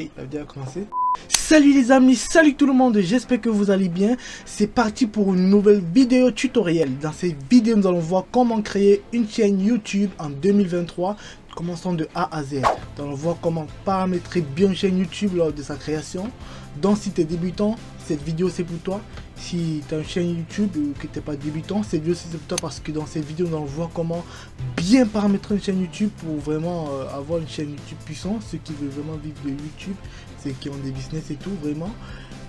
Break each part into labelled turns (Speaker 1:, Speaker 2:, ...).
Speaker 1: Et la vidéo a commencé. Salut les amis, salut tout le monde, j'espère que vous allez bien. C'est parti pour une nouvelle vidéo tutoriel. Dans cette vidéo, nous allons voir comment créer une chaîne YouTube en 2023. Commençons de A à Z. Nous allons voir comment paramétrer bien une chaîne YouTube lors de sa création. Donc si tu es débutant, cette vidéo c'est pour toi. Si tu as une chaîne YouTube ou que tu n'es pas débutant, cette vidéo c'est pour toi parce que dans cette vidéo nous allons voir comment bien paramétrer une chaîne YouTube pour vraiment avoir une chaîne YouTube puissante. Ceux qui veulent vraiment vivre de YouTube, ceux qui ont des business et tout, vraiment.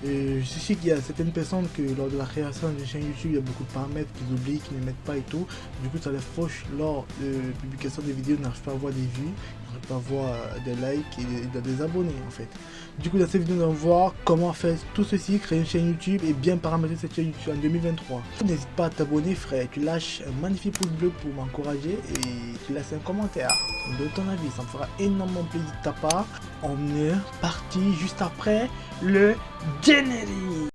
Speaker 1: Je sais qu'il y a certaines personnes que lors de la création d'une chaîne YouTube, il y a beaucoup de paramètres qu'ils oublient, qu'ils ne mettent pas et tout. Du coup, ça les fauche lors de la publication des vidéos, ils n'arrivent pas à avoir des vues, ils n'arrivent pas à avoir des likes et des abonnés en fait. Du coup, dans cette vidéo, nous allons voir comment faire tout ceci, créer une chaîne YouTube et bien paramétrer cette chaîne YouTube en 2023. N'hésite pas à t'abonner, frère. Tu lâches un magnifique pouce bleu pour m'encourager et tu laisses un commentaire. De ton avis, ça me fera énormément plaisir de ta part. On est parti juste après le générique.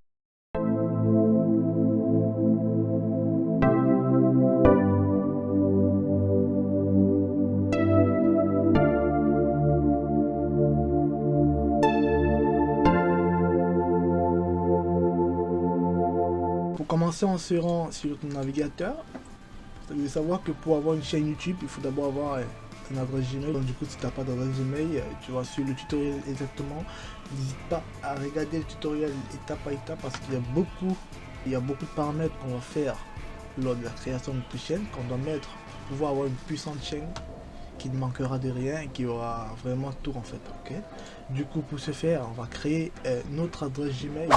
Speaker 1: Pour commencer, on se rend sur ton navigateur. Vous devez savoir que pour avoir une chaîne YouTube, il faut d'abord avoir une adresse Gmail. Donc du coup, si tu n'as pas d'adresse Gmail, tu vas suivre le tutoriel exactement. N'hésite pas à regarder le tutoriel étape par étape parce qu'il y a beaucoup de paramètres qu'on va faire lors de la création de notre chaîne, qu'on doit mettre pour pouvoir avoir une puissante chaîne qui ne manquera de rien et qui aura vraiment tout en fait. Ok. Du coup, pour ce faire, on va créer notre adresse Gmail,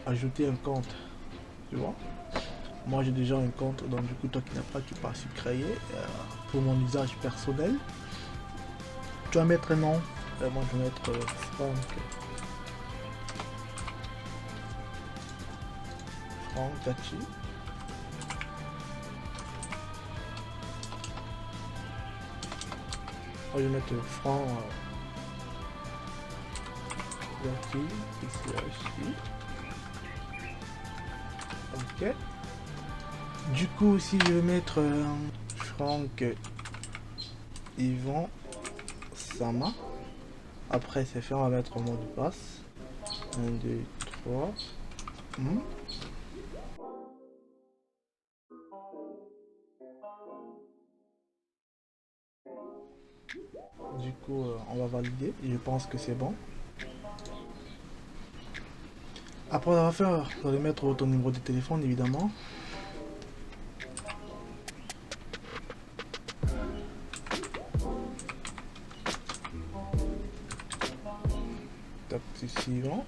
Speaker 1: ajouter un compte. Tu vois. Moi j'ai déjà un compte, donc du coup toi qui n'as pas, tu peux sur créer pour mon usage personnel. Tu vas mettre un nom, moi je vais mettre Franck Gachi. Moi je vais mettre Franck Gachi ici. Ok. Du coup, si je vais mettre Franck Yvan Sama, après c'est fait, on va mettre mot de passe. 1, 2, 3. Du coup, on va valider et je pense que c'est bon. Après, on va faire, vous allez mettre votre numéro de téléphone évidemment. Suivant.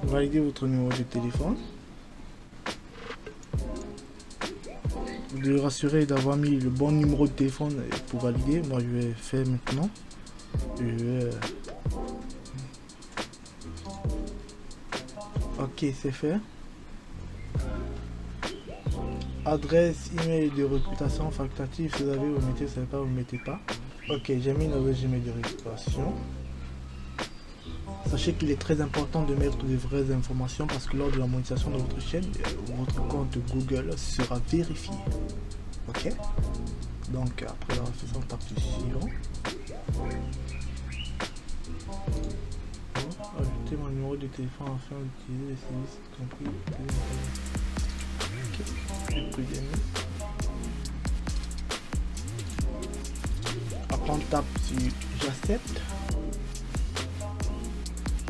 Speaker 1: Validez votre numéro de téléphone. Vous devez rassurer d'avoir mis le bon numéro de téléphone pour valider. Moi je vais faire maintenant. Je vais... Ok, c'est fait. Adresse email de réputation facultative, si vous avez, vous mettez, si vous n'avez pas, vous ne mettez pas. Ok, j'ai mis une adresse email de récupération. Sachez qu'il est très important de mettre de vraies informations parce que lors de la monétisation de votre chaîne, votre compte Google sera vérifié. Ok. Donc après la réflexion, on tape sur suivant. Ajouter mon numéro de téléphone afin d'utiliser les services compris. Ok. Je peux gagner. On tape sur j'accepte.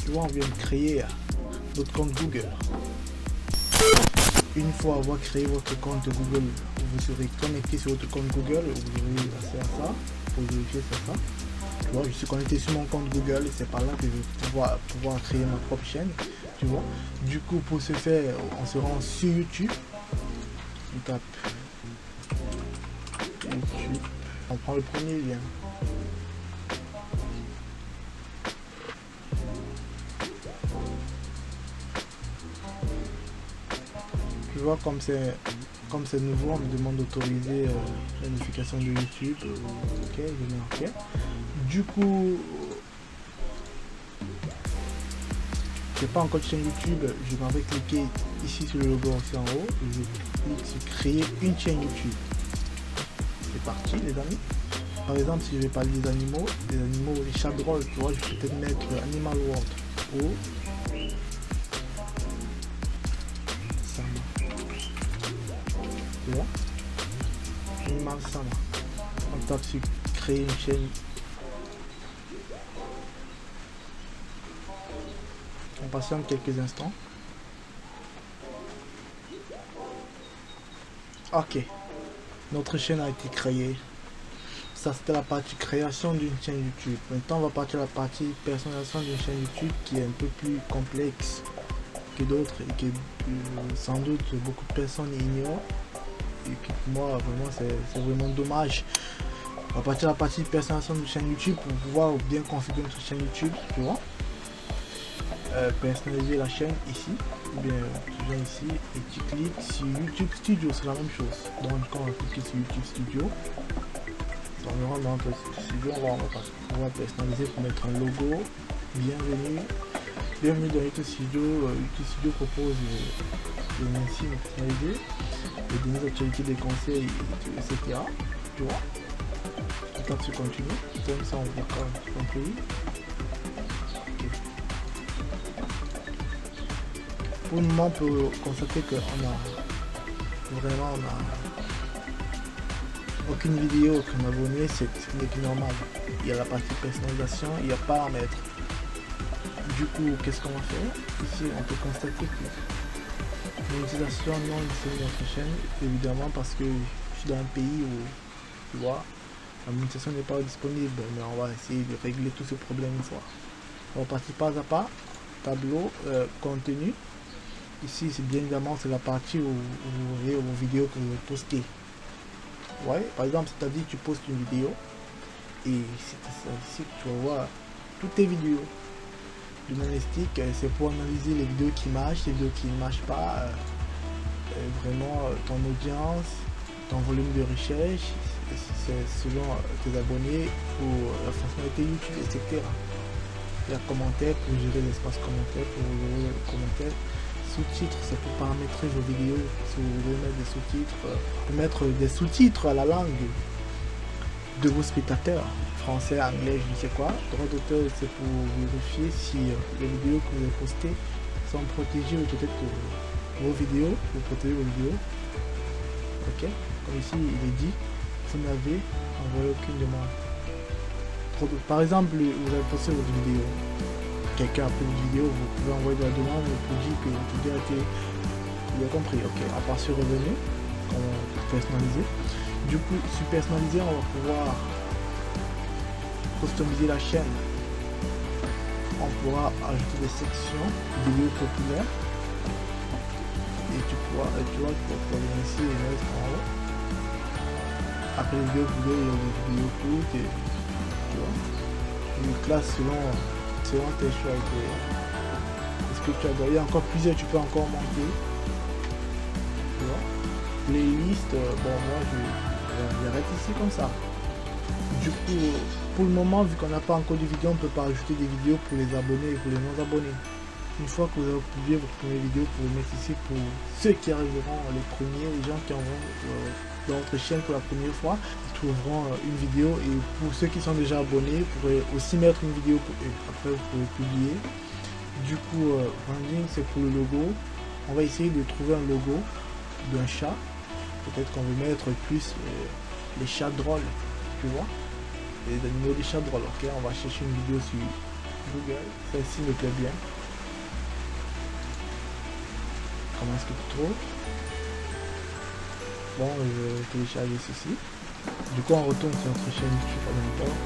Speaker 1: Tu vois, on vient de créer notre compte Google. Une fois avoir créé votre compte Google, vous serez connecté sur votre compte Google, vous aurez accès à ça pour vérifier ça. Tu vois, je suis connecté sur mon compte Google et c'est par là que je vais pouvoir créer ma propre chaîne. Tu vois. Du coup, pour ce faire, on se rend sur YouTube. On tape YouTube. On prend le premier lien. Tu vois, comme c'est nouveau, on me demande d'autoriser la notification de YouTube. Ok, je mets OK. Du coup, j'ai pas encore de chaîne YouTube, je m'en vais cliquer ici sur le logo aussi en haut. Je clique sur créer une chaîne YouTube. C'est parti les amis. par exemple, si je vais parler des animaux, les chats drôles, tu vois, je peux peut-être mettre Animal World ou Sama. Tu vois, Animal Sama. On tape sur créer une chaîne. On patiente quelques instants. Ok, notre chaîne a été créée. Ça c'était la partie création d'une chaîne YouTube. Maintenant on va partir à la partie personnalisation d'une chaîne YouTube qui est un peu plus complexe que d'autres et que sans doute beaucoup de personnes ignorent. Et que pour moi vraiment c'est vraiment dommage. On va partir à la partie personnalisation d'une chaîne YouTube pour pouvoir bien configurer notre chaîne YouTube, tu vois. Personnaliser la chaîne ici, ou bien tu viens ici et tu cliques sur YouTube Studio, c'est la même chose. Donc quand on va cliquer sur YouTube Studio, on rentre dans notre studio, on va personnaliser pour mettre un logo. Bienvenue dans YouTube Studio. YouTube Studio propose des insignes personnalisés, des actualités, des conseils, etc. Tu vois, on tape sur continue, comme ça on voit compris. Pour le moment, on peut constater qu'on a aucune vidéo, aucun abonné, c'est ce n'est plus normal. Il y a la partie personnalisation, il y a paramètres. Du coup, qu'est-ce qu'on va faire? Ici, on peut constater que l'utilisation non disponible de notre chaîne, évidemment parce que je suis dans un pays où, tu vois, la monétisation n'est pas disponible, mais on va essayer de régler tous ces problèmes une fois. On va partir pas à pas, tableau, contenu. Ici, c'est bien évidemment, c'est la partie où vous voyez vos vidéos que vous postez. Ouais, par exemple, c'est-à-dire tu postes une vidéo et ici tu vas voir toutes tes vidéos. Du monastique, c'est pour analyser les vidéos qui marchent, les vidéos qui ne marchent pas, vraiment ton audience, ton volume de recherche, c'est selon tes abonnés ou la fonctionnalité YouTube, etc. Il y a commentaires pour gérer l'espace commentaire, pour gérer les commentaires. Sous-titres, c'est pour paramétrer vos vidéos. Si vous voulez mettre des sous-titres, pour mettre des sous-titres à la langue de vos spectateurs, français, anglais, je ne sais quoi. Droit d'auteur, c'est pour vérifier si les vidéos que vous avez postées sont protégées ou peut-être que vos vidéos, vous protégez vos vidéos. Ok, comme ici il est dit, vous n'avez envoyé aucune demande. Par exemple, vous avez posté votre vidéo. Quelqu'un a fait une vidéo, vous pouvez envoyer de la demande pour dire que votre vidéo a été... Vous avez compris, ok. À part sur revenu, on va personnaliser. Du coup, sur personnaliser, on va pouvoir customiser la chaîne. On pourra ajouter des sections, vidéos populaires. Et tu vois, venir ici et mettre en haut. Après les vidéos populaires, il y a des vidéos courtes et tu vois. Une classe selon tes choix. Est-ce que tu as il y a encore plusieurs, tu peux encore monter. Tu vois. Playlist, bon moi j'arrête ici comme ça. Du coup, pour le moment, vu qu'on n'a pas encore de vidéo, on ne peut pas ajouter des vidéos pour les abonnés et pour les non-abonnés. Une fois que vous avez publié votre première vidéo, vous pouvez mettre ici pour ceux qui arriveront les premiers, les gens qui vont dans votre chaîne pour la première fois, ils trouveront une vidéo. Et pour ceux qui sont déjà abonnés, vous pourrez aussi mettre une vidéo et après vous pouvez publier. Du coup, branding, c'est pour le logo. On va essayer de trouver un logo d'un chat. Peut-être qu'on veut mettre plus les chats drôles, tu vois, les animaux des chats drôles. Ok, on va chercher une vidéo sur Google. Celle-ci me plaît bien. Comment est-ce que tu trouves? Bon, je vais télécharger ceci. Du coup, on retourne sur notre chaîne YouTube en même temps.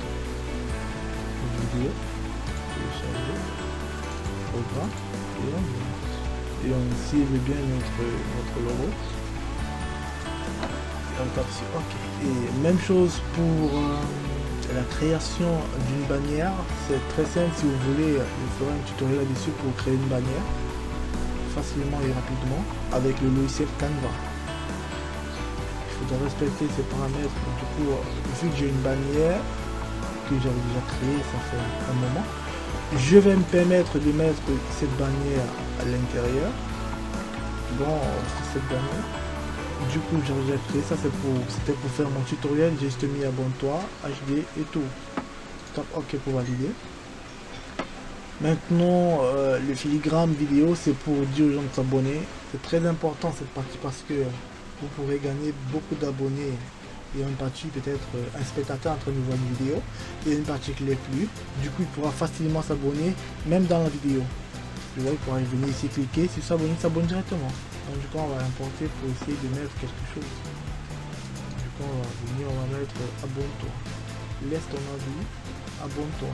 Speaker 1: Une vidéo. Télécharger. Programme. Et on cible bien notre logo. Et on tape sur OK. Et même chose pour la création d'une bannière. C'est très simple. Si vous voulez, je ferai un tutoriel là-dessus pour créer une bannière facilement et rapidement avec le logiciel Canva. Il faudra respecter ces paramètres. Du coup, vu que j'ai une bannière que j'avais déjà créée, ça fait un moment, je vais me permettre de mettre cette bannière à l'intérieur. Bon, cette bannière, Du coup j'ai créé ça, c'était pour faire mon tutoriel. J'ai juste mis abonne-toi, HD et tout. Top, ok pour valider. Maintenant le filigrane vidéo, c'est pour dire aux gens de s'abonner. C'est très important cette partie parce que vous pourrez gagner beaucoup d'abonnés. Il y a une partie peut-être un spectateur entre une nouvelle vidéo et une partie qui l'est plus. Du coup il pourra facilement s'abonner même dans la vidéo. Tu vois, il pourra venir ici cliquer, si s'abonner, s'abonne directement. Donc du coup on va l'importer pour essayer de mettre quelque chose. Du coup on va venir, on va mettre abonne-toi. Laisse ton avis, abonne-toi.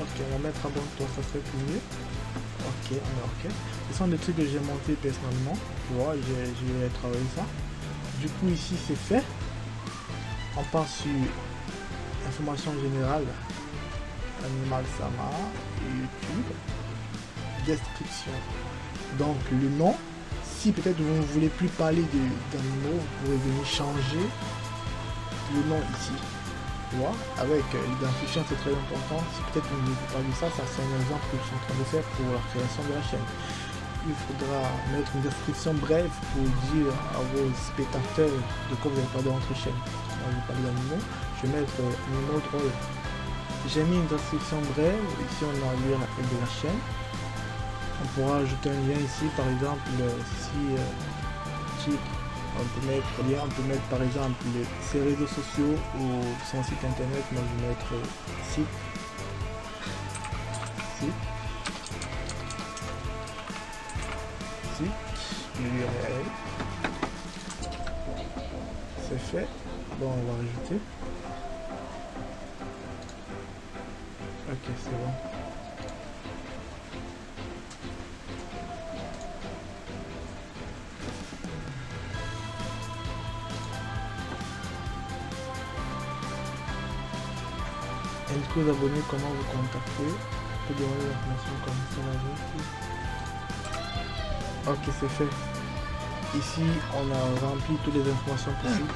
Speaker 1: Ok, on va mettre abonne-toi, ça serait plus mieux. Ok, on est ok. Ce sont des trucs que j'ai monté personnellement. Tu vois, j'ai travaillé ça. Du coup ici c'est fait. On part sur information générale, Animal Sama, YouTube, description. Donc le nom, si peut-être vous ne voulez plus parler d'animaux, vous pourrez venir changer le nom ici. Tu vois, avec l'identifiant c'est très important. Si peut-être vous ne voulez pas vu ça, ça c'est un exemple que je suis en train de faire pour la création de la chaîne. Il faudra mettre une description brève pour dire à vos spectateurs de quoi vous allez parler dans votre chaîne. Moi je vais parler d'animaux, je vais mettre animaux drôles. J'ai mis une description brève, ici on a l'URL de la chaîne. On pourra ajouter un lien ici, par exemple, si titre, on peut mettre lien, on peut mettre par exemple ses réseaux sociaux ou son site internet. Moi je vais mettre site. L'URL, c'est fait. Bon, on va rajouter. Ok, c'est bon. Indiquez aux abonnés comment vous contacter. Vous pouvez demander l'information comme ça. Ok, c'est fait. Ici, on a rempli toutes les informations possibles.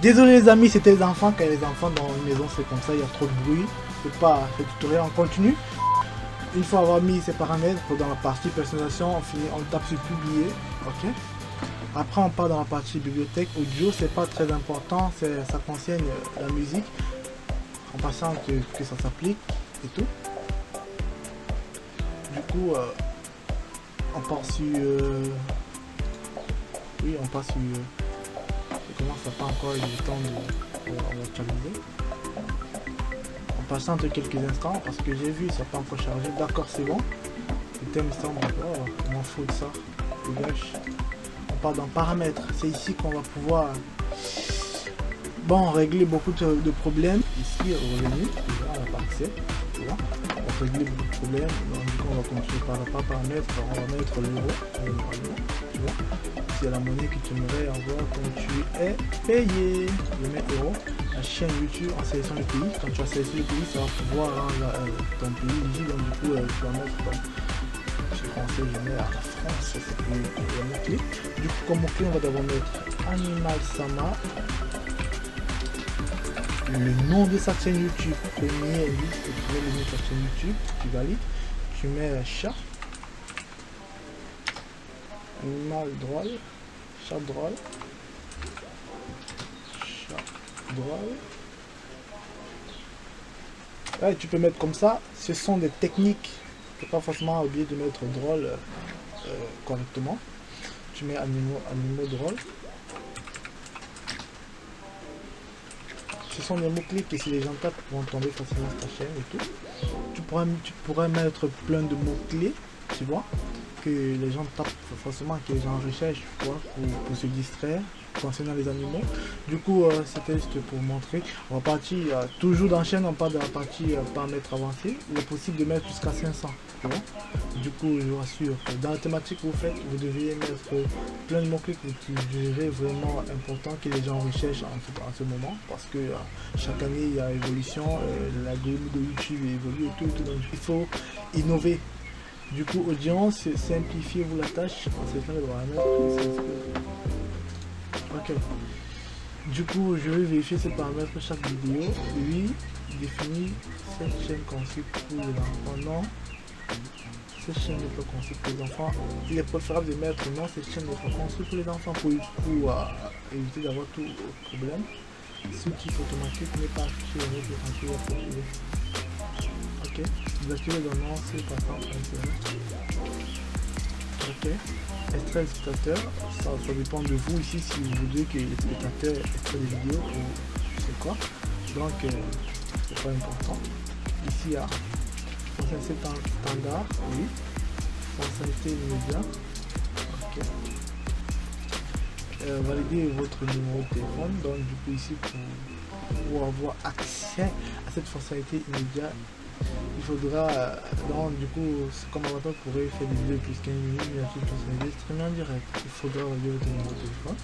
Speaker 1: Désolé les amis, c'était les enfants. Quand les enfants dans une maison, c'est comme ça, il y a trop de bruit. C'est pas ce tutoriel, on continue. Une fois avoir mis ces paramètres dans la partie personnalisation, on tape sur publier. Ok. Après, on part dans la partie bibliothèque. Audio, c'est pas très important, ça concerne la musique. En passant que ça s'applique et tout. Du coup, on part sur oui, on passe sur je commence à pas encore eu le temps de actualiser. On patiente quelques instants parce que j'ai vu ça n'a pas encore chargé. D'accord, c'est bon. Le thème semble encore, on m'en fout de ça. Dégage. On part dans paramètres. C'est ici qu'on va pouvoir régler beaucoup de problèmes. Ici, revenu, déjà on n'a pas accès. Tu vois, on va régler beaucoup de problèmes. Donc, du coup, on va continuer par paramètres. On va mettre l'euro. Tu vois, c'est la monnaie que tu aimerais avoir quand tu es payé. Je mets euro. La chaîne YouTube, en sélection le pays. Quand tu as sélectionné le pays, ça va pouvoir rendre ton pays éligible. Donc, du coup, tu vas mettre. Je conseille, je mets la France, c'est plus le mot-clé. Du coup, comme mot-clé, on va d'abord mettre Animal Sama. Le nom de sa chaîne YouTube, premier liste, tu mets le nom de sa chaîne YouTube, tu valides, tu mets chat, animal drôle, chat drôle, Ouais, tu peux mettre comme ça, ce sont des techniques, tu n'as pas forcément oublié de mettre drôle correctement. Tu mets animaux drôles. Ce sont des mots-clés que si les gens tapent vont tomber facilement sur ta chaîne et tout. Tu pourrais mettre plein de mots-clés, tu vois, que les gens tapent forcément, que les gens recherchent pour se distraire concernant les animaux. Du coup, c'était juste pour montrer. On va partir toujours dans la chaîne, on part de la partie paramètres avancés. Il est possible de mettre jusqu'à 500. Tu vois. Du coup, je vous rassure, dans la thématique que vous faites, vous devriez mettre plein de mots-clés que vous jugerez vraiment importants que les gens recherchent en ce moment. Parce que chaque année, il y a évolution, l'algorithme de YouTube évolue et tout. Donc, il faut innover. Du coup, audience, simplifiez-vous la tâche. Ok. Du coup, je vais vérifier ces paramètres pour chaque vidéo. Oui, définir cette chaîne conçue pour les enfants. Non, cette chaîne n'est pas construite pour les enfants. Il est préférable de mettre non, cette chaîne n'est pas construite pour les enfants pour éviter d'avoir tout problème. Switch automatique n'est pas affiché avec le cancer approprié. Ok, désactiver le nom, c'est pas ça. Ok, extrait le spectateur, ça dépend de vous ici si vous voulez que les spectateurs extraient des vidéos ou je sais quoi. Donc c'est pas important. Ici il y a fonctionnalité standard, oui. Fonctionnalité immédiat. Ok. Valider votre numéro de téléphone. Donc du coup ici pour avoir accès à cette fonctionnalité immédiate, il faudra donc du coup comme avatar pourrait faire des vidéos plus 15 minutes, mais une fonctionnalité streaming en direct. Il faudra valider votre numéro de téléphone.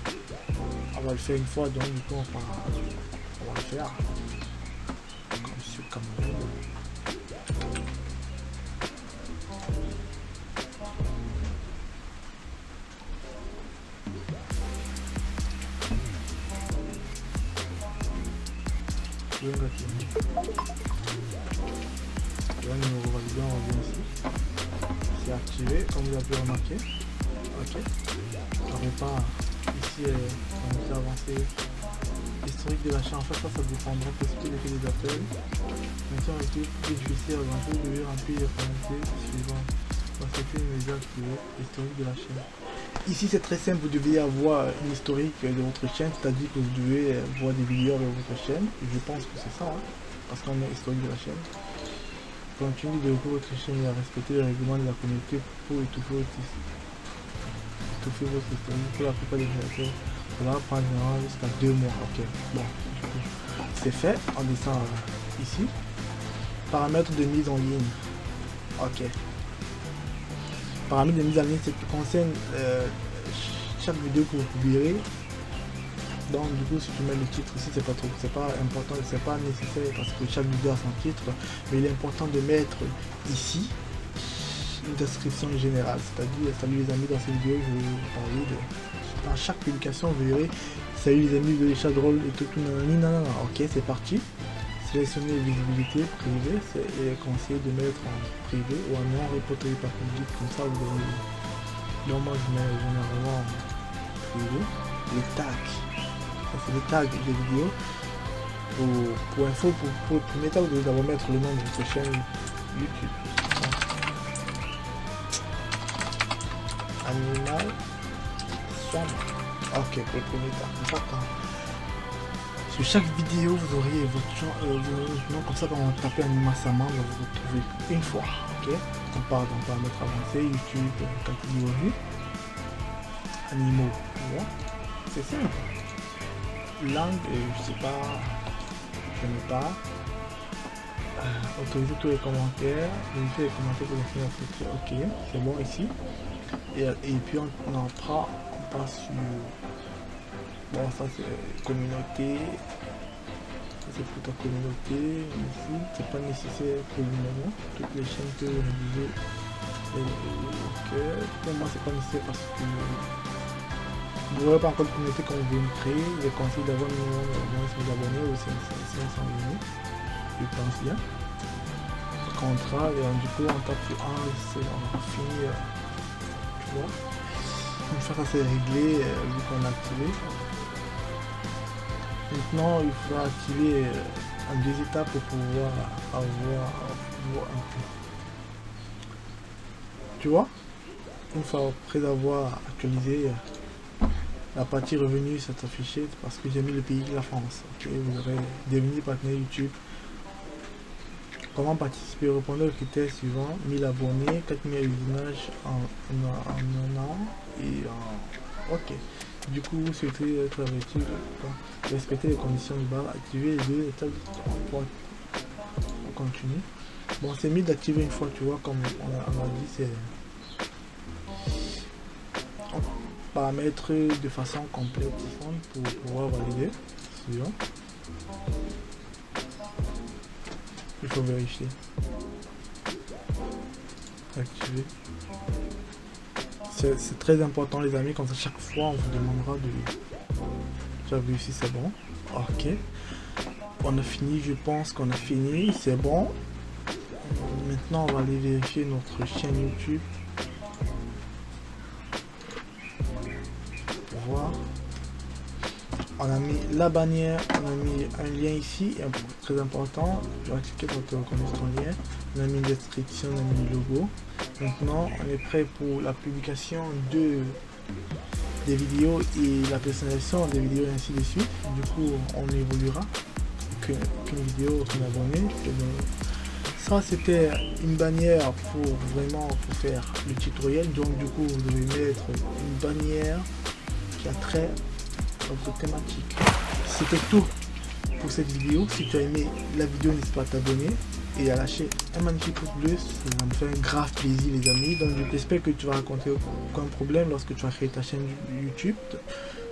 Speaker 1: On va le faire une fois, donc du coup on va le faire comme sur Cameroun. Le numéro validé, on revient ici. C'est activé, comme vous avez pu remarquer. Ok. On repart ici, on peut avancer. Historique de l'achat, en fait, ça dépendra de ce qu'il fait des appels. Maintenant, avec tout plus difficile à avancer, vous devez remplir les formalités suivantes. C'était immédiat activé, historique de la chaîne. Ici, c'est très simple, vous devez avoir une historique de votre chaîne, c'est-à-dire que vous devez voir des vidéos avec votre chaîne. Je pense que c'est ça, hein, parce qu'on a historique de la chaîne. Continuez de développer votre chaîne et à respecter les règlements de la communauté pour étouffer votre historique. Pour la plupart des créateurs, ça va prendre jusqu'à 2 mois. Ok, bon, c'est fait. On descend ici. Paramètres de mise en ligne. Ok. Paramètres de mise en ligne, c'est qui concerne chaque vidéo que vous publierez. Donc du coup, si tu mets le titre ici, c'est pas important, c'est pas nécessaire parce que chaque vidéo a son titre, mais il est important de mettre ici une description générale, c'est-à-dire salut les amis, dans cette vidéo je vais vous parler de dans chaque publication vous verrez salut les amis, de chat drôle et tout nanana. Ok, c'est parti. Sélectionner les visibilités privées, c'est conseillé de mettre en privé ou en non reporté par public, comme ça vous avez. Donc moi je mets généralement en privé. Les tags, c'est les tags des vidéos. Pour info, pour le premier tag, vous devez d'abord mettre le nom de votre chaîne YouTube. Animal Swam. Ok, pour le premier tag. Sur chaque vidéo, vous auriez votre nom, comme ça quand on tape Animal Swam, vous vous retrouvez une fois. Ok, on part dans paramètres avancés, YouTube, catégorie, animaux. Voilà. C'est simple. Langue, je sais pas, je n'ai pas. Autoriser tous les commentaires, vérifier les commentaires pour les finir. Ok, c'est bon ici. Et puis on passe sur. Bon, ça c'est communauté. C'est pour ta communauté. Ici, c'est pas nécessaire pour le moment. Toutes les chaînes que je disais. Pour moi, c'est pas nécessaire parce que. Vous n'aurez pas encore de communauté quand vous voulez me créer. Je conseille d'avoir moins d'abonnés ou 500 abonnés. Je pense bien. Contrat et du coup on tape sur 1, on a fini. Tu vois. Une fois ça c'est réglé, vu qu'on a activé. Maintenant il faudra activer en 2 étapes pour pouvoir avoir un peu. Tu vois. Une fois après avoir actualisé. La partie revenu s'est affichée parce que j'ai mis le pays de la France. Ok, vous aurez devenir partenaire YouTube. Comment participer? Répondez aux critères suivants: 1000 abonnés, 4000 visionnages en un an et ok. Du coup, vous souhaitez être averti de respecter les conditions de base, activer les 2 étapes. On continue. Bon, c'est mis d'activer une fois, tu vois, comme on a dit, c'est. Paramètres de façon complète pour pouvoir valider. Suivant. Il faut vérifier. Activer. C'est très important les amis, comme ça chaque fois on vous demandera de. Tu as vu si c'est bon. Ok. On a fini, je pense qu'on a fini, c'est bon. Maintenant, on va aller vérifier notre chaîne YouTube pour voir. On a mis la bannière, on a mis un lien ici, très important. Tu vas cliquer pour te reconnaître ton lien. On a mis une description, on a mis le logo. Maintenant, on est prêt pour la publication des vidéos et la personnalisation des vidéos et ainsi de suite. Du coup, on évoluera qu'une vidéo, qu'un abonné. Ça, c'était une bannière pour faire le tutoriel. Donc, du coup, vous devez mettre une bannière qui a trait à votre thématique. C'était tout pour cette vidéo. Si tu as aimé la vidéo, n'hésite pas à t'abonner et à lâcher un magnifique pouce bleu, ça va me faire un grave plaisir les amis. Donc j'espère que tu vas rencontrer aucun problème lorsque tu vas créer ta chaîne YouTube.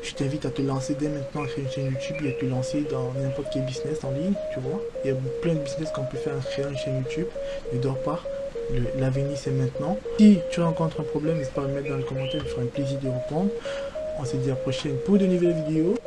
Speaker 1: Je t'invite à te lancer dès maintenant à créer une chaîne YouTube et à te lancer dans n'importe quel business en ligne, tu vois. Il y a plein de business qu'on peut faire en créant une chaîne YouTube. Ne dors pas, l'avenir c'est maintenant. Si tu rencontres un problème, n'hésite pas à me mettre dans les commentaires, il me fera un plaisir de répondre. On se dit à la prochaine pour de nouvelles vidéos.